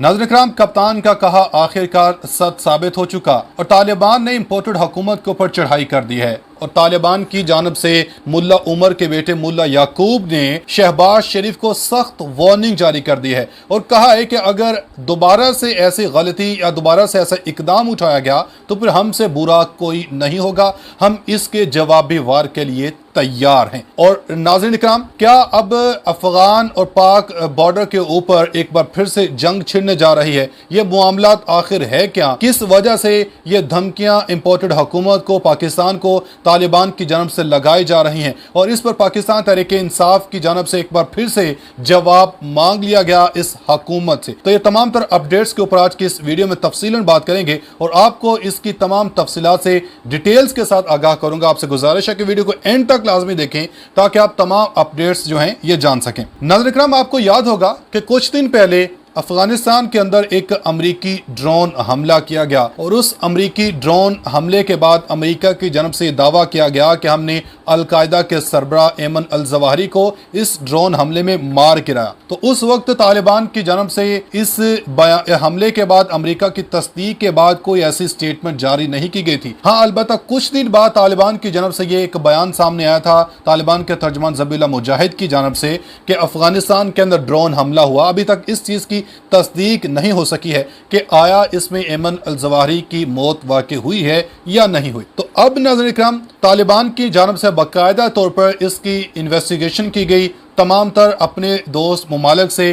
नाज़रीन इकराम, कप्तान का कहा आखिरकार सच साबित हो चुका और तालिबान ने इम्पोर्टेड हुकूमत के ऊपर चढ़ाई कर दी है। और तालिबान की जानब से मुल्ला उमर के बेटे मुल्ला याकूब ने शहबाज शरीफ को सख्त वार्निंग जारी कर दी है और कहा है कि अगर दोबारा से ऐसी गलती या दोबारा से ऐसा इकदाम उठाया गया तो फिर हमसे बुरा कोई नहीं होगा, हम इसके जवाबी वार के लिए तैयार हैं। और नाज़रीन इकराम, क्या अब अफगान और पाक बॉर्डर के ऊपर एक बार फिर से जंग छिड़ने जा रही है? ये मामलात आखिर है क्या? किस वजह से ये धमकियां इम्पोर्टेड हुकूमत को, पाकिस्तान को तालिबान की जानब से लगाई जा रही हैं? और इस पर पाकिस्तान तहरीक इंसाफ की जानब से एक बार फिर से जवाब मांग लिया गया इस हुकूमत से। तो ये तमाम तर अपडेट्स के ऊपर आज की इस वीडियो में तफसीलन बात करेंगे और आपको इसकी तमाम तफसीलात से डिटेल्स के साथ आगाह करूंगा। आपसे गुजारिश है कि वीडियो को एंड तक लाजमी देखें ताकि आप तमाम अपडेट्स जो हैं ये जान सकें। नाज़रीन इकराम, आपको याद होगा कि कुछ दिन पहले अफगानिस्तान के अंदर एक अमरीकी ड्रोन हमला किया गया और उस अमरीकी ड्रोन हमले के बाद अमेरिका की जानब से दावा किया गया कि हमने अलकायदा के सरबरा एमन अल जवाहिरी को इस ड्रोन हमले में मार गिराया। तो उस वक्त तालिबान की जानब से इस हमले के बाद अमेरिका की तस्दीक के बाद कोई ऐसी स्टेटमेंट जारी नहीं की गई थी। हाँ, अलबत्ता कुछ दिन बाद तालिबान की जानब से ये एक बयान सामने आया था तालिबान के तर्जमान ज़बीहुल्लाह मुजाहिद की जानब से कि अफगानिस्तान के अंदर ड्रोन हमला हुआ। अभी तक इस चीज़ की तस्दीक नहीं हो सकी है कि आया इसमें एमन अल जवाहिरी की मौत वाक़ई हुई है या नहीं हुई। तो अब नाज़रीन इकराम, तालिबान की जानब से बाकायदा तौर पर इसकी इन्वेस्टिगेशन की गई, तमाम तर अपने दोस्त ममालिक से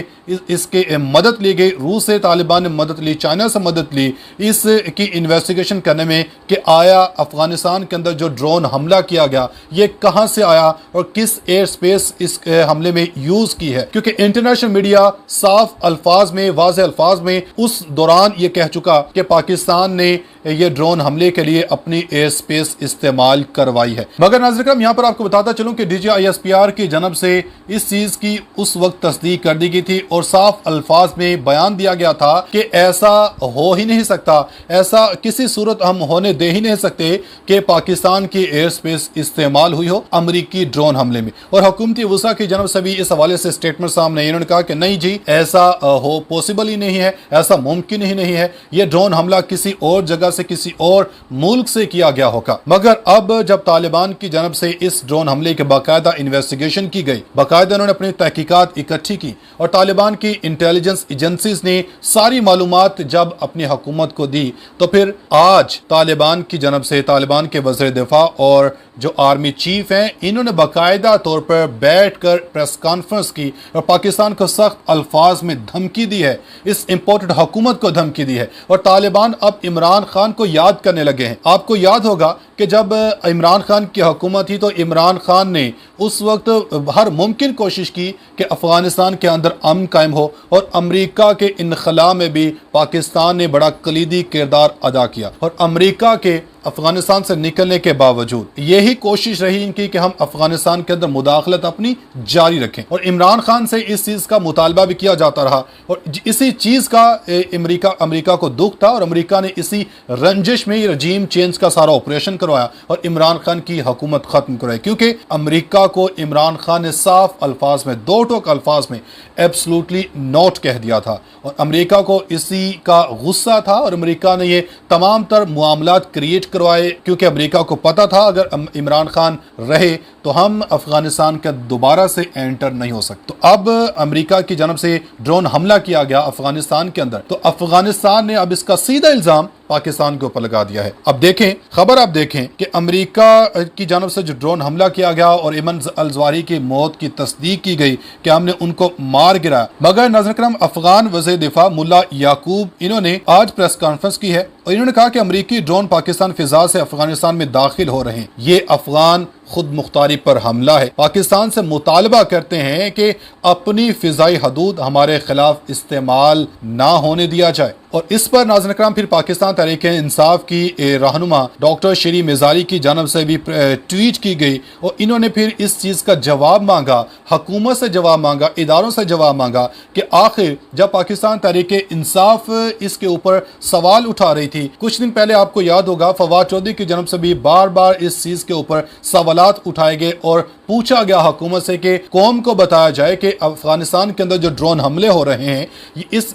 इसके मदद ली गई। रूस से तालिबान ने मदद ली, चाइना से मदद ली इसकी इन्वेस्टिगेशन करने में कि आया अफगानिस्तान के अंदर जो ड्रोन हमला किया गया ये कहां से आया और किस एयर स्पेस इस हमले में यूज़ की है। क्योंकि इंटरनेशनल मीडिया साफ अल्फाज में, वाज़ेह अल्फाज में उस दौरान ये कह चुका कि पाकिस्तान ने ये ड्रोन हमले के लिए अपनी एयर स्पेस इस्तेमाल करवाई है। मगर नाज़रीन इकराम, यहाँ पर आपको बताता चलूँ कि DGISPR की जानब से इस चीज़ की उस वक्त तस्दीक कर दी गई थी और साफ अल्फाज में बयान दिया गया था कि ऐसा हो ही नहीं सकता, ऐसा किसी सूरत हम होने दे ही नहीं सकते कि पाकिस्तान की एयर स्पेस इस्तेमाल हुई हो अमरीकी ड्रोन हमले में। और हुकूमती वसा की जानब से भी इस हवाले से स्टेटमेंट सामने, इन्होंने कहा कि नहीं जी, ऐसा हो पॉसिबल ही नहीं है, ऐसा मुमकिन ही नहीं है, ये ड्रोन हमला किसी और जगह से, किसी और मुल्क से किया गया होगा। मगर अब जब तालिबान की जानब से इस ड्रोन हमले की बाकायदा इन्वेस्टिगेशन की गई, बाकायदा उन्होंने अपनी तहकीकात इकट्ठी की और तालिबान की इंटेलिजेंस एजेंसीज ने सारी मालूमात जब अपनी हुकूमत को दी, तो फिर आज तालिबान की जानब से तालिबान के वज़ीर दिफा और जो आर्मी चीफ हैं, इन्होंने बाकायदा तौर पर बैठ कर प्रेस कॉन्फ्रेंस की और पाकिस्तान को सख्त अल्फाज में धमकी दी है, इस इम्पोर्टेड हुकूमत को धमकी दी है। और तालिबान अब इमरान खान को याद करने लगे हैं। आपको याद होगा कि जब इमरान खान की हुकूमत थी तो इमरान खान ने उस वक्त हर मुमकिन कोशिश की कि अफगानिस्तान के अंदर अमन कायम हो और अमेरिका के इनखला में भी पाकिस्तान ने बड़ा कलीदी किरदार अदा किया। और अमेरिका के अफगानिस्तान से निकलने के बावजूद यही कोशिश रही इनकी कि हम अफगानिस्तान के अंदर मुदाखलत अपनी जारी रखें और इमरान खान से इस चीज़ का मुतालबा भी किया जाता रहा और इसी चीज़ का अमेरिका को दुख था और अमेरिका ने इसी रंजिश में रजीम चेंज का सारा ऑपरेशन करवाया और इमरान खान की हुकूमत ख़त्म करवाई। क्योंकि अमेरिका को इमरान खान ने साफ अल्फाज में, दो टोक अल्फाज में एब्सोल्युटली नॉट कह दिया था और अमेरिका को इसी का गुस्सा था और अमेरिका ने ये तमाम तर मामलात क्रिएट करवाए क्योंकि अमेरिका को पता था अगर इमरान खान रहे तो हम अफगानिस्तान का दोबारा से एंटर नहीं हो सकते। तो अब अमेरिका की जानब से ड्रोन हमला किया गया अफगानिस्तान के अंदर, तो अफगानिस्तान ने अब इसका सीधा इल्जाम पाकिस्तान के ऊपर लगा दिया है। अब देखें खबर, आप देखें कि अमेरिका की जानब से जो ड्रोन हमला किया गया और एमन अल जवाहिरी की मौत की तस्दीक की गई कि हमने उनको मार गिराया। मगर नाज़रीन इकराम, अफगान वज़ीर दिफा मुल्ला याकूब, इन्होंने आज प्रेस कॉन्फ्रेंस की है और इन्होंने कहा कि अमेरिकी ड्रोन पाकिस्तान फिजा से अफगानिस्तान में दाखिल हो रहे हैं। ये अफगान खुद मुख्तारी पर हमला है। पाकिस्तान से मुतालबा करते हैं कि अपनी फिजाई हदूद हमारे खिलाफ इस्तेमाल ना होने दिया जाए। और इस पर नाज़रीन इकराम फिर पाकिस्तान तहरीक इंसाफ की रहनुमा डॉक्टर शरी मिजारी की जानब से भी ट्वीट की गई और इन्होंने फिर इस चीज़ का जवाब मांगा, हुकूमत से जवाब मांगा, इदारों से जवाब मांगा कि आखिर जब पाकिस्तान तहरीक इंसाफ इसके ऊपर सवाल उठा रही थी, कुछ दिन पहले आपको याद होगा फवाद चौधरी की जानब से भी बार बार इस चीज़ के ऊपर सवालात उठाए गए और पूछा गया हुकूमत से कि कौम को बताया जाए कि अफगानिस्तान के अंदर जो ड्रोन हमले हो रहे हैं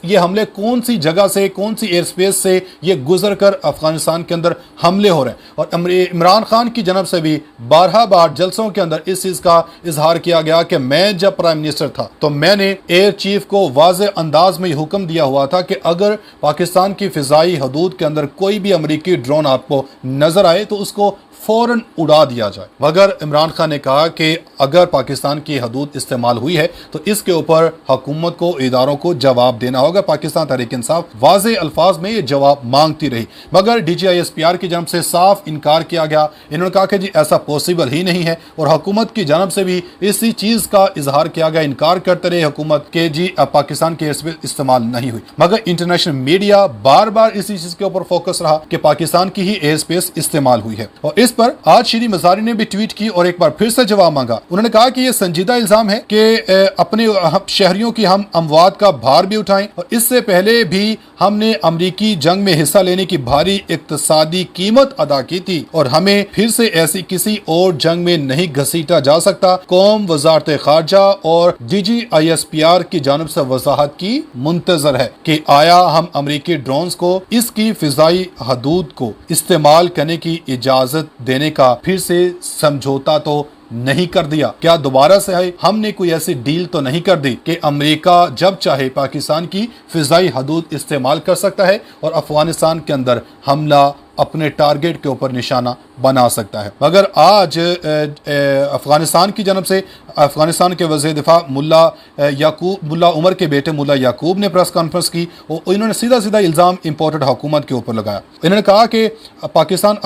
ये हमले कौन सी जगह से, कौन सी एयर स्पेस से ये गुजर कर अफगानिस्तान के अंदर हमले हो रहे हैं। और इमरान खान की जानब से भी 12 बार जलसों के अंदर इस चीज़ का इजहार किया गया कि मैं जब प्राइम मिनिस्टर था तो मैंने एयर चीफ को वाज़े अंदाज में हुक्म दिया हुआ था कि अगर पाकिस्तान की फ़िज़ाई हदूद के अंदर कोई भी अमरीकी ड्रोन आपको नजर आए तो उसको फौरन उड़ा दिया जाए। मगर इमरान खान ने कहा कि अगर पाकिस्तान की हदूद इस्तेमाल हुई है तो इसके ऊपर हुकूमत को, इदारों को जवाब देना होगा। पाकिस्तान तहरीक इंसाफ वाज़े अल्फाज में ये जवाब मांगती रही, मगर DGISPR की जानब से साफ इनकार किया गया। इन्होंने कहा कि जी ऐसा पॉसिबल ही नहीं है और हुकूमत की जानब से भी इसी चीज़ का इजहार किया गया, इनकार करते रहे हुकूमत के जी पाकिस्तान की एयर स्पेस इस्तेमाल नहीं हुई। मगर इंटरनेशनल मीडिया बार बार इसी चीज़ के ऊपर फोकस रहा कि पाकिस्तान की ही एयर स्पेस इस्तेमाल हुई है। और इस पर आज श्री मिजारी ने भी ट्वीट की और एक बार फिर से जवाब मांगा। उन्होंने कहा कि यह संजीदा इल्जाम है कि अपने शहरियों की हम अमवात का भार भी उठाएं और इससे पहले भी हमने अमरीकी जंग में हिस्सा लेने की भारी इक्तसादी कीमत अदा की थी और हमें फिर से ऐसी किसी और जंग में नहीं घसीटा जा सकता। कौम वजारत खारजा और DGISPR की जानब से वजाहत की मुंतजर है कि आया हम अमरीकी ड्रोन्स को इसकी फिजाई हदूद को इस्तेमाल करने की इजाजत देने का फिर से समझौता तो नहीं कर दिया? क्या दोबारा से है हमने कोई ऐसी डील तो नहीं कर दी कि अमेरिका जब चाहे पाकिस्तान की फिजाई हदूद इस्तेमाल कर सकता है और अफगानिस्तान के अंदर हमला अपने टारगेट के ऊपर निशाना बना सकता है? मगर आज अफगानिस्तान की जानब से अफगानिस्तान के वज़ीर दिफा मुल्ला उमर के बेटे मुल्ला याकूब ने प्रेस कॉन्फ्रेंस की और इन्होंने सीधा सीधा इल्ज़ाम इम्पोर्टेड हुकूमत के ऊपर लगाया। इन्होंने कहा कि पाकिस्तान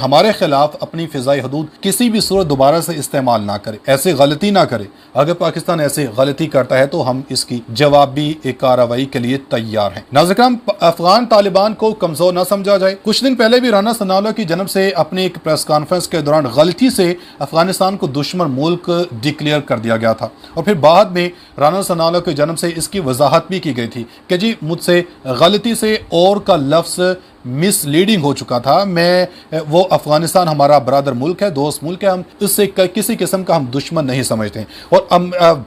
हमारे खिलाफ अपनी फ़िज़ाई हदूद किसी भी सूरत दोबारा से इस्तेमाल ना करे, ऐसी गलती ना करे। अगर पाकिस्तान ऐसी गलती करता है तो हम इसकी जवाबी कार्रवाई के लिए तैयार हैं। नाज़रीन, अफगान तालिबान को कमज़ोर न समझा जाए। कुछ दिन पहले भी राना सनाउल्लाह की जानब से अपनी एक प्रेस कॉन्फ्रेंस के दौरान गलती से अफगानिस्तान को दुश्मन मुल्क डिक्लेयर कर दिया गया था और फिर बाद में राना सनाउल्लाह की जानब से इसकी वजाहत भी की गई थी कि जी मुझसे गलती से और का लफ्ज़ मिसलीडिंग हो चुका था। वो अफगानिस्तान हमारा बरादर मुल्क है, दोस्त मुल्क है, हम इससे किसी किस्म का हम दुश्मन नहीं समझते। और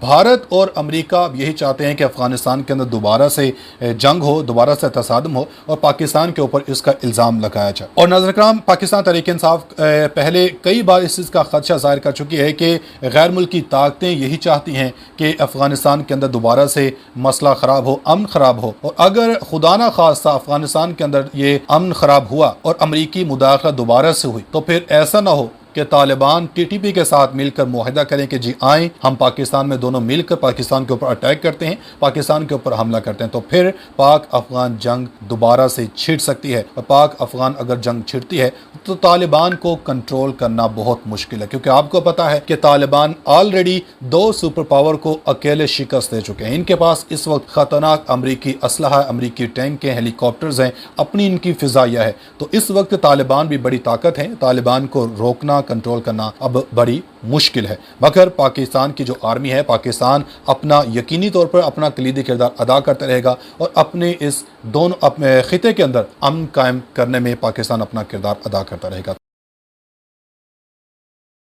भारत और अमेरिका यही चाहते हैं कि अफगानिस्तान के अंदर दोबारा से जंग हो, दोबारा से तसादम हो और पाकिस्तान के ऊपर इसका इल्ज़ाम लगाया जाए। और नाज़रीन इकराम, पाकिस्तान तहरीक इंसाफ पहले कई बार इस चीज़ का खदशा जाहिर कर चुकी है कि गैर मुल्की ताकतें यही चाहती हैं कि अफगानिस्तान के अंदर दोबारा से मसला ख़राब हो, अमन ख़राब हो। और अगर खुदा न खास्ता अफगानिस्तान के अंदर ये अमन खराब हुआ और अमरीकी मुदाखला दोबारा से हुई तो फिर ऐसा ना हो कि तालिबान TTP के साथ मिलकर मुआहदा करें कि जी आए हम पाकिस्तान में दोनों मिलकर पाकिस्तान के ऊपर अटैक करते हैं, पाकिस्तान के ऊपर हमला करते हैं, तो फिर पाक अफगान जंग दोबारा से छिड़ सकती है। और पाक अफगान अगर जंग छिड़ती है तो तालिबान को कंट्रोल करना बहुत मुश्किल है, क्योंकि आपको पता है कि तालिबान ऑलरेडी 2 सुपर पावर को अकेले शिकस्त दे चुके हैं। इनके पास इस वक्त खतरनाक अमरीकी असलहा, अमरीकी टैंक हैं, हेलीकॉप्टर्स हैं, अपनी इनकी फिजाइया है। तो इस वक्त तालिबान भी बड़ी ताकत है, तालिबान को रोकना, कंट्रोल करना अब बड़ी मुश्किल है। मगर पाकिस्तान की जो आर्मी है, पाकिस्तान अपना यकीनी तौर पर अपना कलीदी किरदार अदा करता रहेगा और अपने इस दोनों खिते के अंदर अमन कायम करने में पाकिस्तान अपना किरदार अदा करता रहेगा।